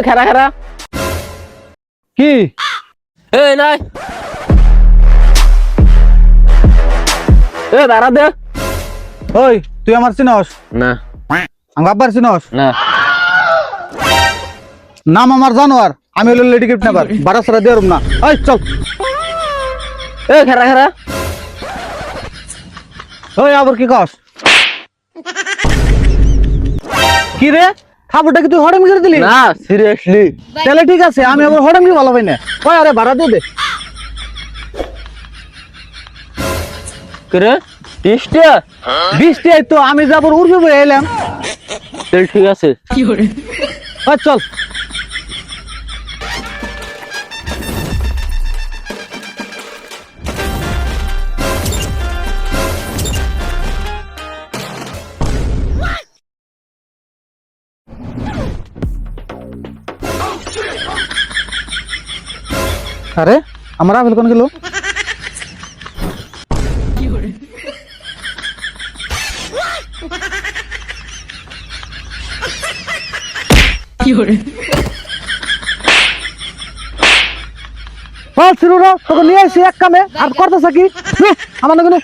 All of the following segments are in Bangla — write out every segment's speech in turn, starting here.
খেরা খেরা কি এই নাই এ দাঁড়া দে ওই তুই আমার চিনস না আমার আব্বার চিনস না নাম আমার জানোয়ার আমি হলো লেডি গিফট নেবার বারো সারা দিয়ে না ওই চল এ খেরা খেরা ওই আবার কি কস কি রে খাবারটা কি তুই হড়েম করে দিলি না সিরিয়াসলি তাহলে ঠিক আছে আমি আবার হড়েম কি ভালো পাই না ওই আরে ভাড়া দিয়ে দে করে 20টা 20 তো আমি যাবো উড়বে বয়ে এলাম তাহলে ঠিক আছে ওই চল আরে আমার আবেল কোন গেল তোকে নিয়ে আসি এক কামে আর করতেছে কি আমার না কোনো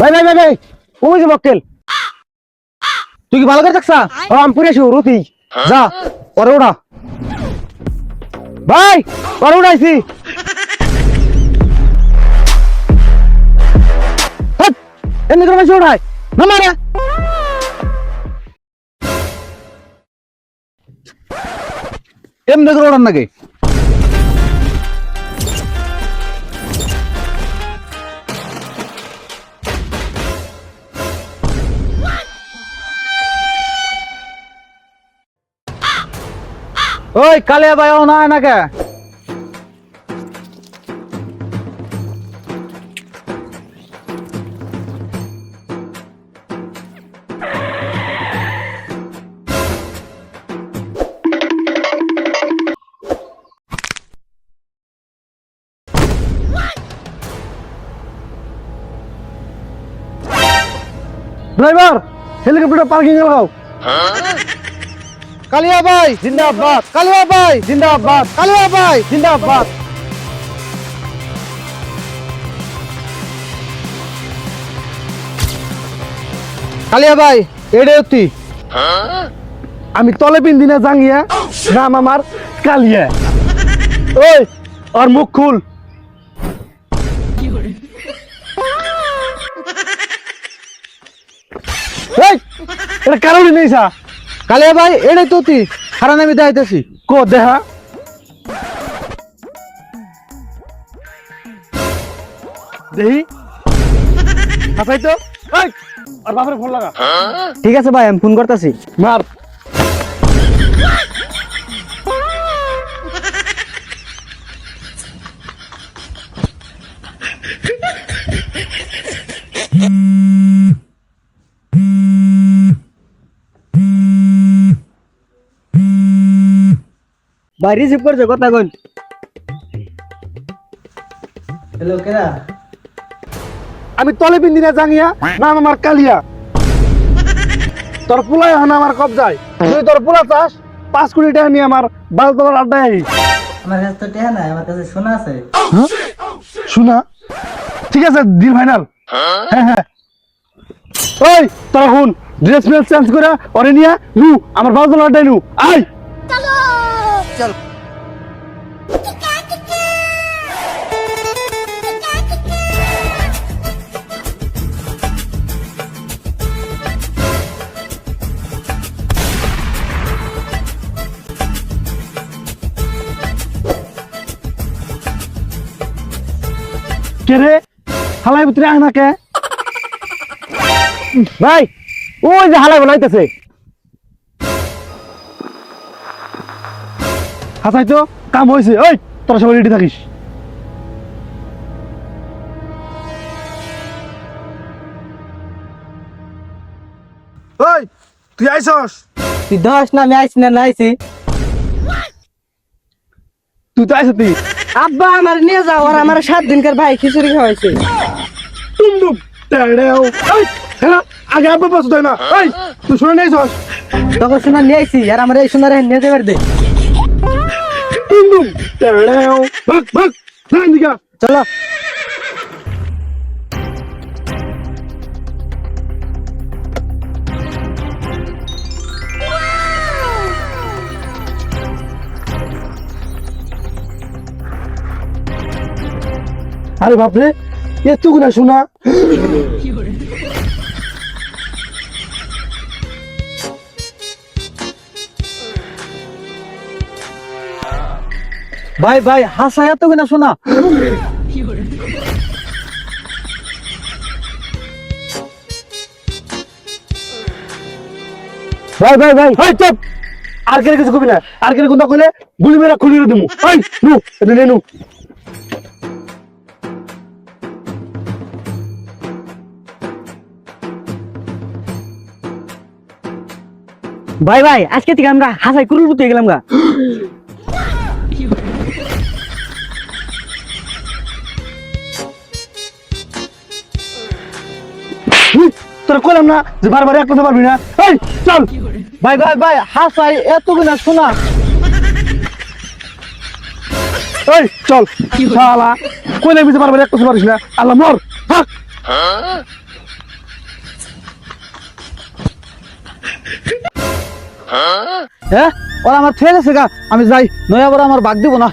ভাই ভাই ভাই ভাই ওই যে মক্কেল তুই কি ভালো করে থাকছা আমি পুরে আসি রুতি যা পরে ওঠা ভাই পরে উঠাইছি এমনি করে বেশি উঠাই না মারে এমনি করে ওঠান নাকি ওই কালিয়া ভাই ও না না কে ড্রাইভার হেলিকপ্টার পার্কিং এ লাগাও কালিয়া ভাই জিন্দাবাদ কালিয়া ভাই জিন্দাবাদ কালিয়া ভাই জিন্দাবাদ কালিয়া ভাই এডে অতি আমি তলে পিন দিনা জাঙ্গিয়া নাম আমার কালিয়া ওই আর মুখ খুল এই এটা কারণে নেইছা কালিয়া ভাই এটাই তো তুই হারান আমি দেখাইতেছি কো দেখা দেহি আসাই তো এই আর বাপরে ফোন লাগা ঠিক আছে ভাই আমি ফোন করতেছি মার ভাই রিসিভ করছে কথা কই হ্যালো কেরা আমি তলে বিন্দিনা জাঙ্গিয়া নাম আমার কালিয়া তোর পোলাই হন আমার কবজায় তুই তোর পোলা চাস 5 কোটি টাকা নিয়ে আমার বালতলার আড্ডায় আমার কাছে তো টাকা নাই আমার কাছে সোনা আছে শোনা ঠিক আছে ডিল ফাইনাল হ্যাঁ হ্যাঁ ওই তোরা হুন ড্রেস মেল চেঞ্জ করে ওরে নিয়ে নু আমার বালতলার আড্ডায় নু আই চলো চল কে রে হালাই ভিতরে আয় না কে ভাই ওই যে হালাই বানাইতেছে হাসাই তো কাম হয়েছে ওই তোরা সবাই রেডি থাকিস ওই তুই আইছস তুই দশ না আমি আইছি না আইছি তুই তো আইছ তুই আব্বা আমার নিয়ে যাও আর আমার 7 দিনকার ভাই খিচুড়ি খাওয়াইছে টুমডুম তেড়েও এই হেরা আগে আব্বা পাস তাই না এই তুই শুনে নেই সস তখন সোনা নিয়ে আইছি আর আমার এই সোনারে নিয়ে যাবার দে ইন্দু তেড়েও ভাগ ভাগ যাই দিকা চলো আরে বাপরে এতগুলা শোনা ভাই ভাই হাসা এত কিনা শোনা ভাই ভাই ভাই ভাই চুপ আর কে কিছু কবি না আর কে কোনটা কইলে গুলি মেরা খুলি দিমু এই নু এটা নে নু ভাই ভাই আজকে থেকে আমরা হাসাই কুরুল বুতে গেলাম গা তোরা কইলাম না যে বারবার এক কথা পারবি না এই চল ভাই ভাই ভাই হাসাই এত কিনা শোনা এই চল শালা কইলে বিতে বারবার এক কথা পারিস না আল্লাহ মর ভাগ হ্যাঁ ওরা আমার ঠেক আছে গা আমি যাই নয়া বড় আমার বাগ দিব না